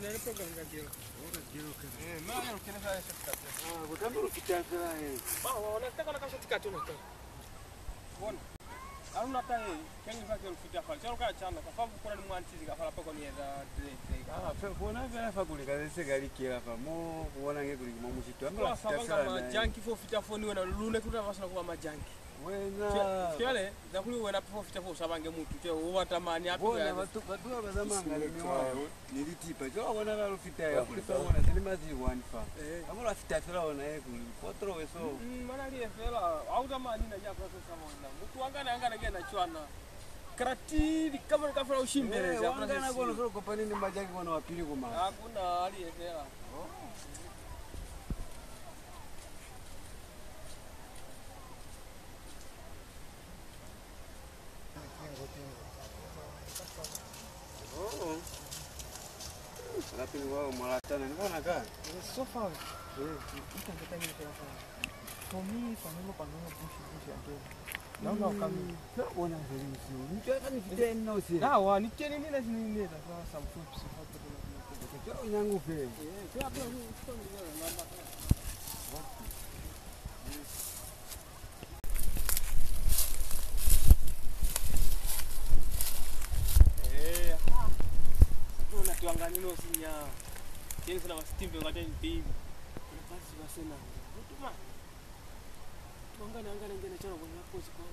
nel programma che ma non che ne fai cercato. Ah, potendo fittato Ma non sta con la casa fittato non sta. Buono. Allora tai, che ne fa che il fittato? C'è un caccia, ma fa pure un manti che fa la poco niente dritte. ah, per buona vera fa con le se gari che fa mo buona che con mo musito allora fa ma janki fo fittato ni wona lune kuta vasna ko ma janki. Wena Kile da kuli wena fo fittato sabange mutu te wata mani api bona watu bazamanga le miwa nilitipa jo wana la fita ya kuli fa wana tele mazi one fa amora fita fela wana e kuli potro eso mana li fela auta mani na ya process amona mutu angana gena chwana krati di kamera ka fela ushimbere za process angana kono so kopani ni majaki wana wapili kuma hakuna ali fela Lakini wao malatana ni bona gani? So far. Kita kita ni kwa. For me, panelo bushi again. Naona kama na bona zeli msio. Nitaka nifite nno si. Dawa ni tena nini lazima nini kwa some food sifa kwa kwa nyangu fe. Kwa hapo ni namba. Tuangani no sinya. Kile sana wastimbe ngaten bibi. Kuna basi wasena. Mtuma. Tuangani angana ngene chana kwa pozi kwa.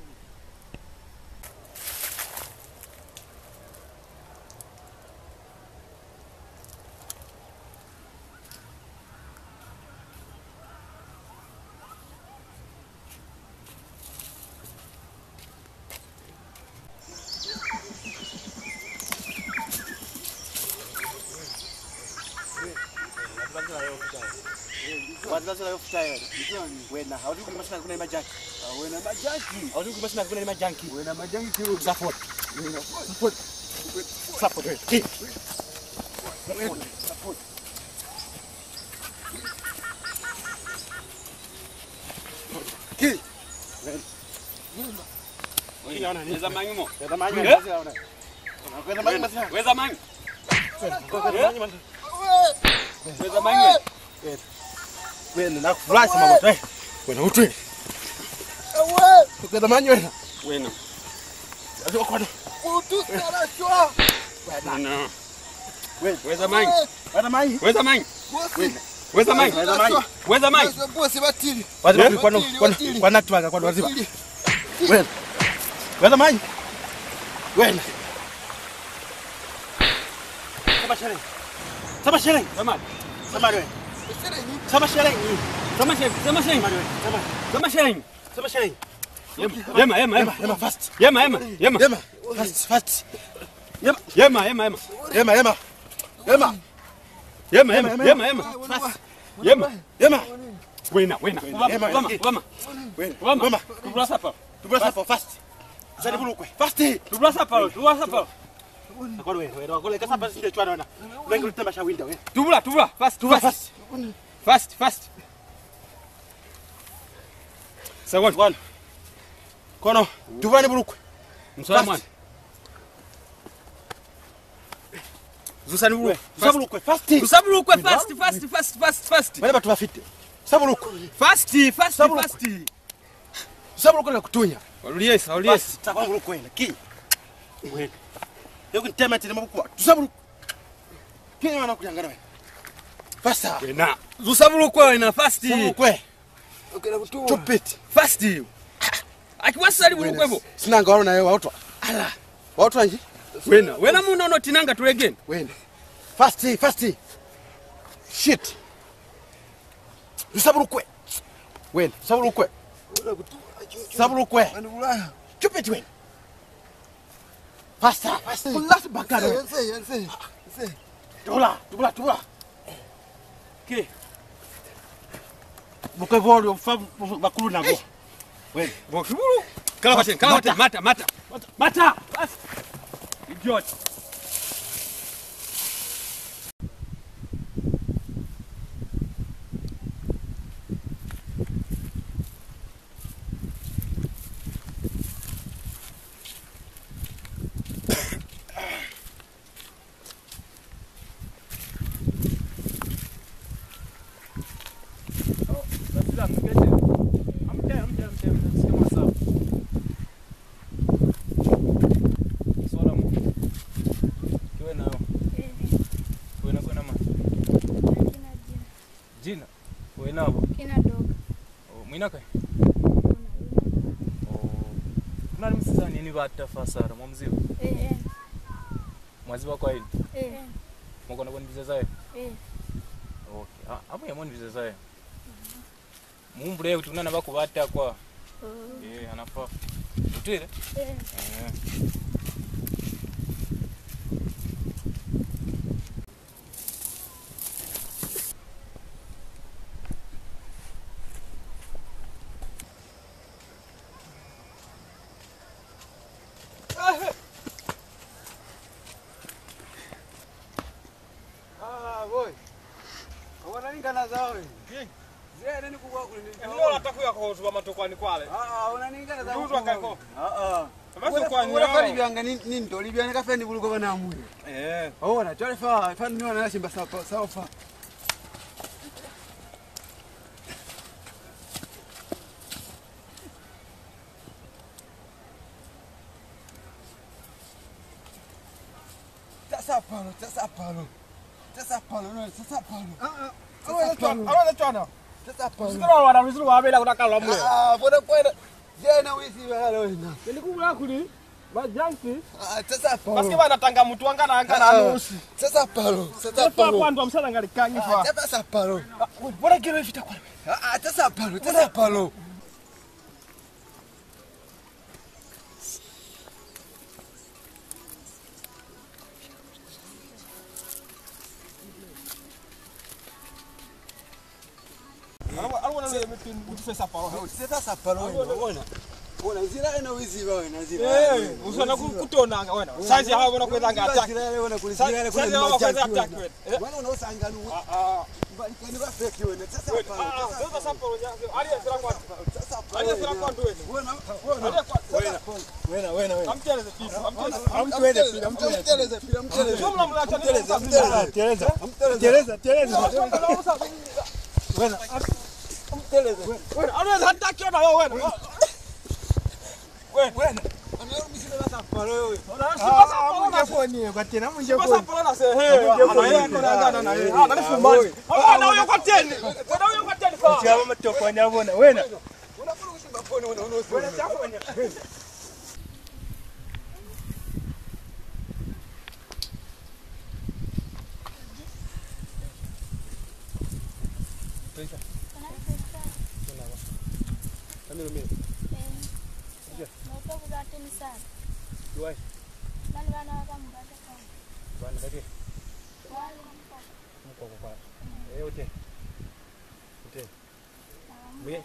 Wazazi la yofuta yale. Wena, haudu kumashina kuna majaki. Wena majaki. Haudu kumashina kuna majaki. Wena majaki kiro Support. Support. Support. Support. Ki. Unaona ni zamani mo. Zamani. Weza mangi masina. Weza mangi. Weza mangi. Wena na flash mama tu. Wena utwe. Wena manyi wena. Wena. Ajo kwa. Utu sala chwa. Wena. Weza manyi. Wena manyi. Weza manyi. Weza manyi. Weza manyi. Weza manyi. Bosi batili. Waziba kwa natwanga kwa waziba. Wena. Weza manyi. Wena. Sama shere. Sama wewe. Sama shere. Yema fast. Yema. Fast. Yema. Wema. Tubula sapa fast. Zani bulukwe. Fast. Tubula sapa. Akolo wewe akolo kasapa sinde chwana na. Wengi lutemba sha window. Tubula fast. Second. Kono, tuvani bulukwe. Msala mwana. Zusani bulukwe. Sabulukwe fast. Usabulukwe fast. Wale batu bafite. Sabulukwe. Fast. Sabulukwe na kutunya. Walulies. Takwa bulukwe na ki. Wewe. Yoko ntema tena mabukwa. Tusabulukwe. Kile wana kunyangana wewe. Fasta. Wena. Usabulukwe wena fast. Sabulukwe. Okay na kutunya. Chopeti. Fast. Akiwasali bulukwe bo. Sinanga wao na wewe watu. Ala. Watu anji. Wena munono tinanga tulegeni. Wena. Fast. Shit. Usabulukwe. Wena, sabulukwe. Chopeti wena. Fast. Last bakara. Yense. Tubula. Ke. Bukevolo fa bakulu nabo. Wena, bokubulu. Kala mata. Bas. Idiot. Inaka? Nani msisa nini batafasara mwamziwa? Mwaziwa kwa hili? Mwako na bonivize zae? Okay. Apo ya bonivize zae. Mumbule utunana bakubata kwa. Anafaa. Utire? Boy. Awana ningana zao. Zere ni kubwa kule. Ndio atakuya kwa matokwani kwale. Unaningana zao. Ndio akako. Amaso kwa nyao. Unafanya byanga nini ndo libyana kafe ni buluko bana amuye. Ona chale fa ni wana shimba sawa fa. Sasa palo. Awala chana. Sasa palo. Sio wana mzuri wabela kutakala mwe. Bora. Jana wizi wala wena. Nilikula kuli. Bajanki. Sasa palo. Basi bana tanga mtu angana anusi. Sasa palo. Sasa kwanza msala ngalikanyi fa. Sasa palo. Bora kile vita kwa. Sasa palo. Alwana le metin utfesa palo. Sasa palo ona. Ona zira ina wizi wena zira. Usana kutonanga wena. Saizi hawa bona kwetanga attack. Zira wena kulizira Saizi hawa kwetanga attack wena. Wana unaosanga nu. Mbali kwa fake wena. Sasa palo. Sasa palo yangu. Ali sira kwa. Sasa palo. Ali sira kwa wena. Wena. Amteleze pisa. Amteleze pila. Jumla mlacha teleza. Wena. Wena, always attack you na wewe. Wena. Anarumisha sasa palo wewe. Mjefoni kwa tena mjefoni. Sasa palo na sehe. Anaenda na yeye. Ananifumbani. Na huyo kwa teni. Na huyo kwa teni kwa. Chama matokoni abona. Wena. Unafuna kushimba phone unaonosi. Wena chafanya. Duai. Bana bagi. Kwa. Ote. Mwe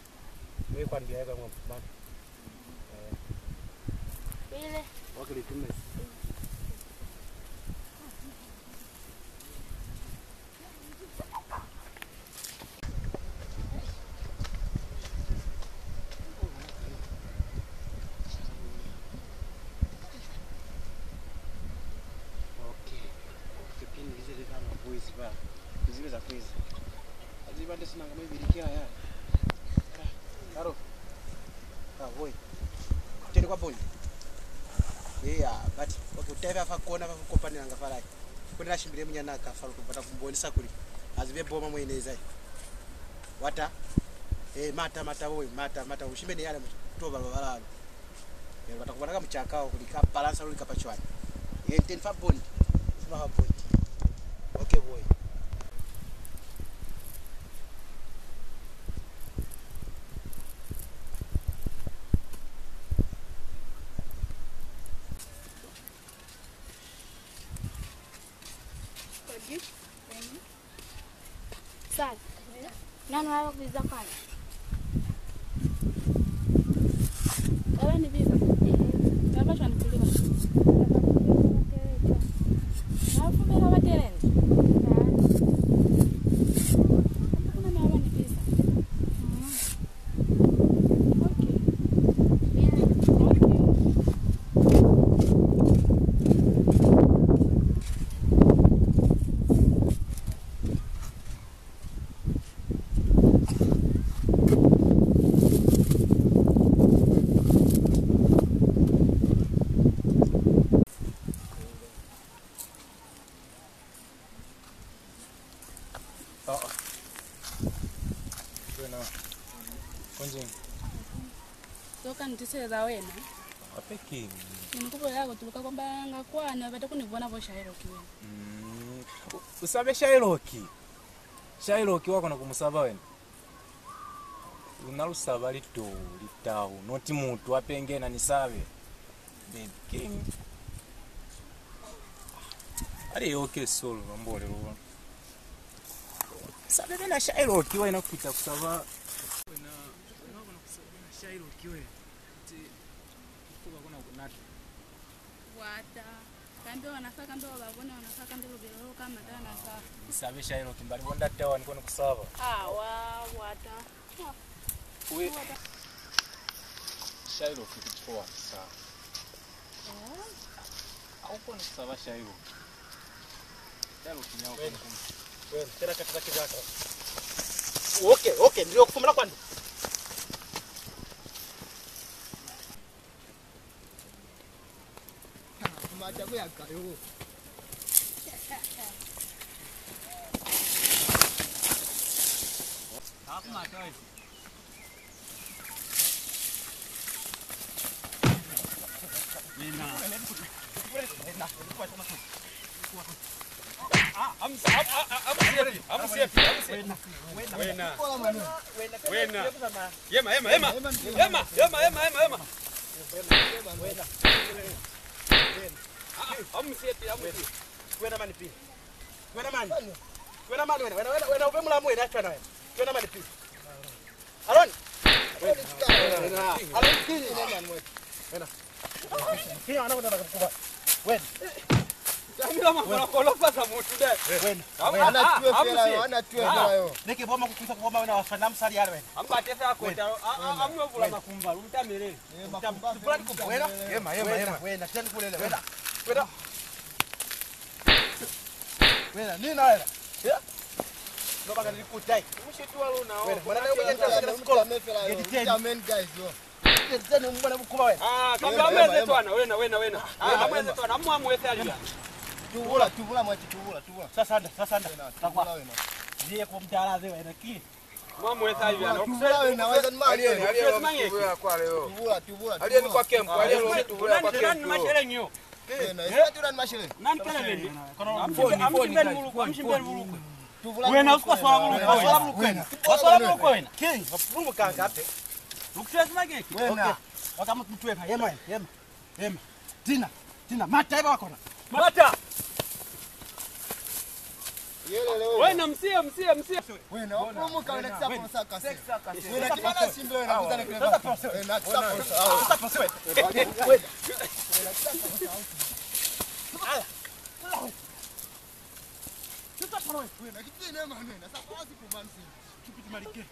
kwa ndia kama bana. Ile. Wakili tume. Ziweza kwiza. Azibande sina kama hivi likia ya. Karo. Boy. Tende kwa boy. But ukutaiva afa kuona afa kupani nanga faraji. Kwenda shimbire munyana akafa kupata kumbonisa kuli. Azibe boma mweneza. Wata mata boy mata ushimbe ni yale kutoba balalo. Watakubana kama mchakao kulika balance ruli kapachwani. 10 fa bond. Sima ha boy. Okay boy. Sasa, nani wao kuiza kwani? Wewe ni vipi? Baba shani kuliwa. Hapo mbele wa tereni. Kuna mama ni pesa. Okay. toka nditisera wena apeki nimkupo yako tuluka kwamba ngakwana bata kunivona vo Shairoki wena usabe Shairoki wako na kumusaba wena unalusaba litau noti muntu apengena nisabe baby king ali okay solo mbole lo sabe bena Shairoki wena kupita kusaba wena unabona kusaba Shairoki wena ti kufuka kuna kunati wata kambe wanasaka kambe wabona wanasaka kambe lobelo kama dana sa sabe Shairoki mbali bonda tawa nikono kusaba wata we Shairoki kuchukua sawa au kwa kusaba Shairoki nyao kwa wewe tena katika kizaka okay ndio kufumula kwani Maja kwa kayo. Hapo matoe. Tuvula mwachi tuvula. Sasa takwa. Ndiye kwa mtalaze wewe ki. Mwamweza hivi ana. Tuvula wewe naweza nimali wewe. Tuvula kwa leo. Tuvula. Alieni kwa camp, alieni tuvula kwa camp. nani mashere nyo Wewe ndio nani mashine? nani tena nini amshimbe muluko Tuvula. wewe na usikwa swala muluko waswala muluko wewe King, wafumu kanga ape. ukisema geki Wewe. Wakama mtwepa yema. Tina mata hivi wako na. mata Wewe na msia. Wewe na wafumu kaona kisapo saka. Wewe na kibana simbe wewe na kuzana kile. Wewe na kisapo. Kisapo wewe. Wewe. Wewe na kitine mane na sasa wazi kumansi. Kipiti malike.